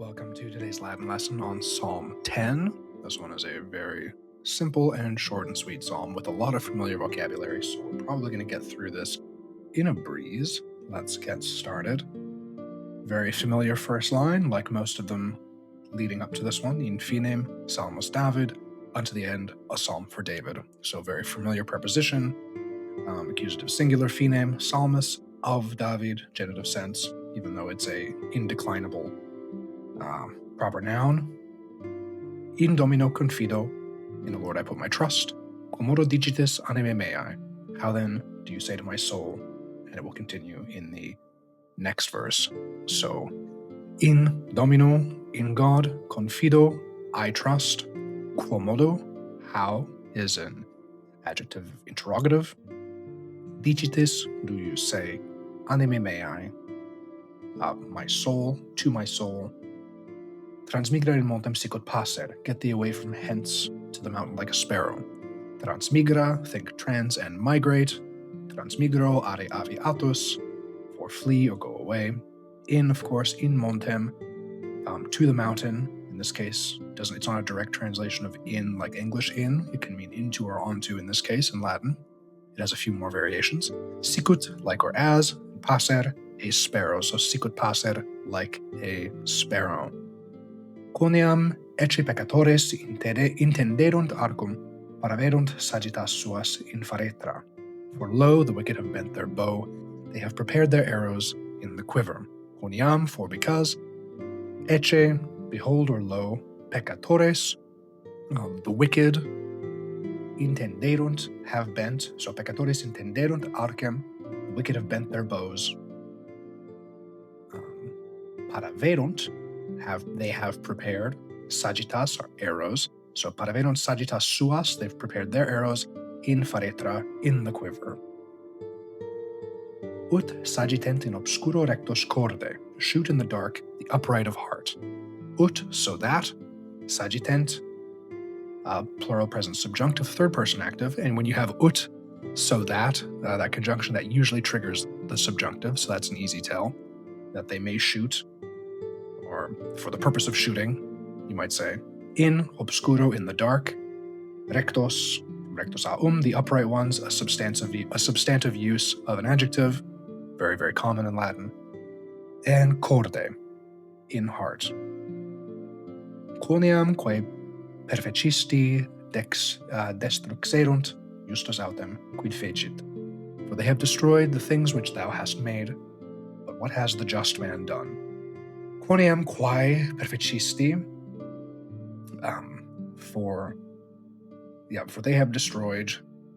Welcome to today's Latin lesson on Psalm 10. This one is a very simple and short and sweet psalm with a lot of familiar vocabulary, so we're probably going to get through this in a breeze. Let's get started. Very familiar first line, like most of them leading up to this one. In finem, Psalmos David, unto the end, a psalm for David. So very familiar preposition, accusative singular finem, psalmos of David, genitive sense, even though it's a indeclinable proper noun. In Domino confido, in the Lord I put my trust. Quomodo digitis anime mei. How then do you say to my soul? And it will continue in the next verse. So, in Domino, in God, confido, I trust. Quomodo, how, is an adjective interrogative. Digitis, do you say? Anime mei, my soul, to my soul. Transmigra in montem sicut passer, get thee away from hence to the mountain like a sparrow. Transmigra, think trans and migrate. Transmigro, are aviatus, for flee or go away. In, of course, in montem, to the mountain. In this case, it's not a direct translation of in like English in. It can mean into or onto in this case in Latin. It has a few more variations. Sicut, like or as. Passer, a sparrow. So sicut passer, like a sparrow. Quoniam ecce peccatores intenderunt arcum, paraverunt sagittas suas in faretra. For lo, the wicked have bent their bow, they have prepared their arrows in the quiver. Quoniam, for because. Ecce, behold or lo, peccatores, the wicked, intenderunt, have bent. So peccatores intenderunt arcem, the wicked have bent their bows. Paraverunt, they have prepared. Sagittas are arrows. So paraverunt sagittas suas, they've prepared their arrows in faretra, in the quiver. Ut sagittent in obscuro rectos corde, shoot in the dark, the upright of heart. Ut, so that. Sagittent, plural present subjunctive, third person active. And when you have ut, so that, that conjunction, that usually triggers the subjunctive. So that's an easy tell that they may shoot, or for the purpose of shooting, you might say. In obscuro, in the dark. Rectos aum, the upright ones, a substantive use of an adjective, very, very common in Latin. And corde, in heart. Quoniam quae perfecisti destruxerunt justus autem quid fecit. For they have destroyed the things which thou hast made, but what has the just man done? Quoniam quae perfecisti, for they have destroyed,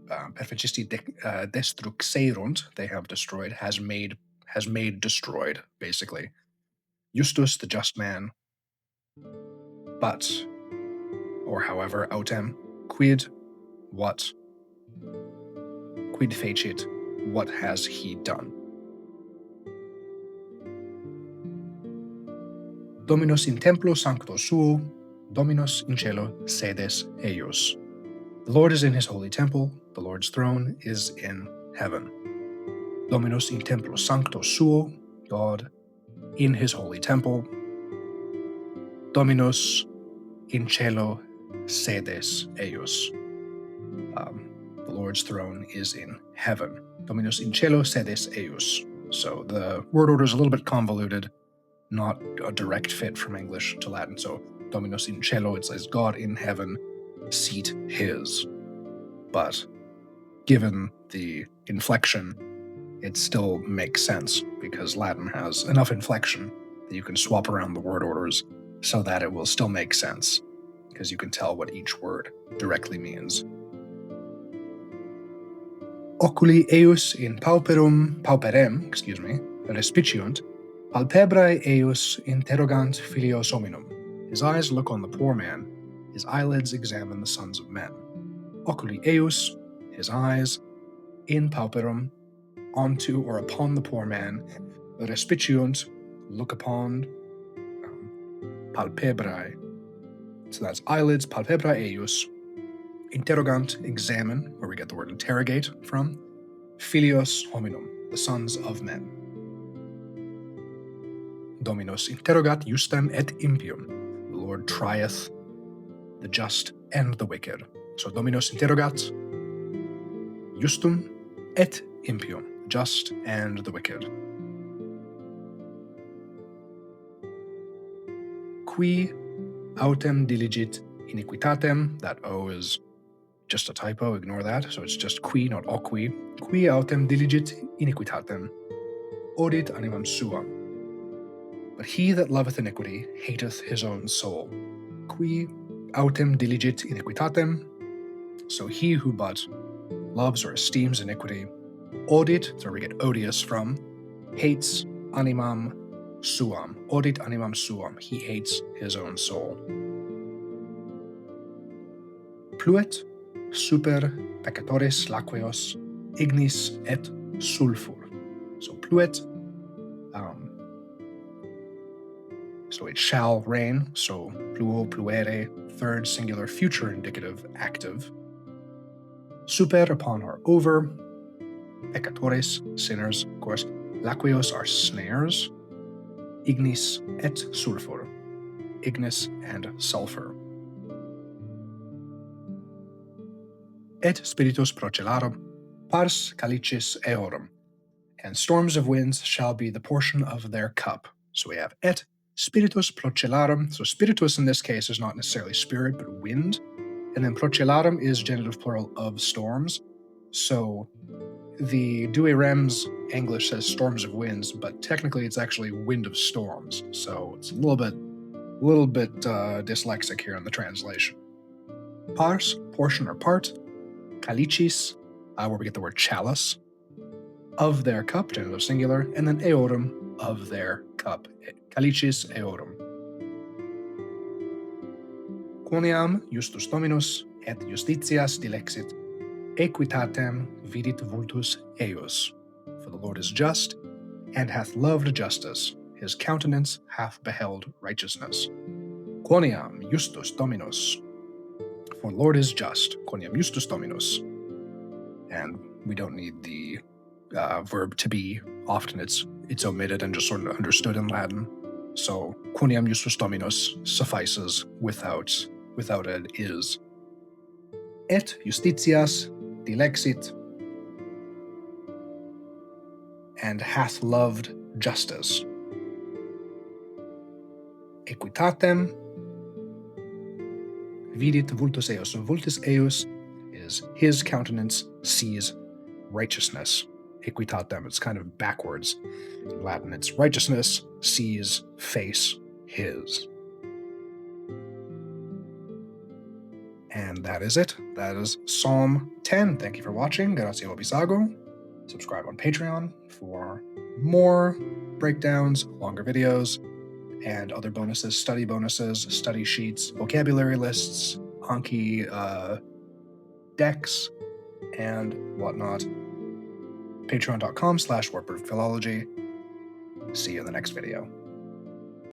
perfecisti destruxerunt, they have destroyed, has made destroyed, basically. Justus, the just man, but, or however, autem, quid, what, quid fecit, what has he done? Dominus in templo sancto suo, Dominus in cielo sedes eius. The Lord is in his holy temple, the Lord's throne is in heaven. Dominus in templo sancto suo, God in his holy temple. Dominus in cielo sedes eius. The Lord's throne is in heaven. Dominus in cielo sedes eius. So the word order is a little bit convoluted, not a direct fit from English to Latin. So Dominus in cielo, it says God in heaven, seat his. But given the inflection, it still makes sense because Latin has enough inflection that you can swap around the word orders so that it will still make sense, because you can tell what each word directly means. Oculi eius in pauperem, respiciunt, palpebrae eius interrogant filios hominum. His eyes look on the poor man, his eyelids examine the sons of men. Oculi eius, his eyes, in pauperum, onto or upon the poor man, respiciunt, look upon, palpebrae, so that's eyelids, palpebrae eius, interrogant, examine, where we get the word interrogate from, filios hominum, the sons of men. Dominus interrogat justem et impium. The Lord trieth the just and the wicked. So Dominus interrogat justum et impium, the just and the wicked. Qui autem diligit iniquitatem, that O is just a typo, ignore that, so it's just qui, not oqui. Qui autem diligit iniquitatem, odit animam suam. But he that loveth iniquity hateth his own soul. Qui autem diligit iniquitatem, so he who but loves or esteems iniquity, odit, that's where we get odious from, hates animam suam. Odit animam suam, he hates his own soul. Pluet super peccatoris laqueos ignis et sulfur. So pluet, so it shall rain, so pluo, pluere, third singular future indicative active. Super upon or over, peccatoris, sinners, of course. Laqueos are snares, ignis et sulfur, ignis and sulfur. Et spiritus procellarum, pars calicis eorum, and storms of winds shall be the portion of their cup. So we have et spiritus procellarum. So spiritus in this case is not necessarily spirit, but wind. And then procellarum is genitive plural of storms. So the Douay Rheims English says storms of winds, but technically it's actually wind of storms. So it's a little bit dyslexic here in the translation. Pars, portion or part. Calicis, where we get the word chalice. Of their cup, genitive singular, and then eorum, of their cup. Calicis eorum. Quoniam justus dominus et justitias dilexit, equitatem vidit vultus eius. For the Lord is just, and hath loved justice. His countenance hath beheld righteousness. Quoniam justus dominus. For the Lord is just. Quoniam justus dominus. And we don't need the verb to be. Often it's omitted and just sort of understood in Latin. So quoniam justus dominus suffices without an is. Et justitias dilexit, and hath loved justice. Equitatem vidit vultus eius. So vultus eius is his countenance sees righteousness. Equitatem, it's kind of backwards. In Latin, it's righteousness sees face his. And that is it. That is Psalm 10. Thank you for watching. Grazie obisago. Subscribe on Patreon for more breakdowns, longer videos, and other bonuses, study sheets, vocabulary lists, Anki decks, and whatnot. Patreon.com/WordPerfectPhilology. See you in the next video.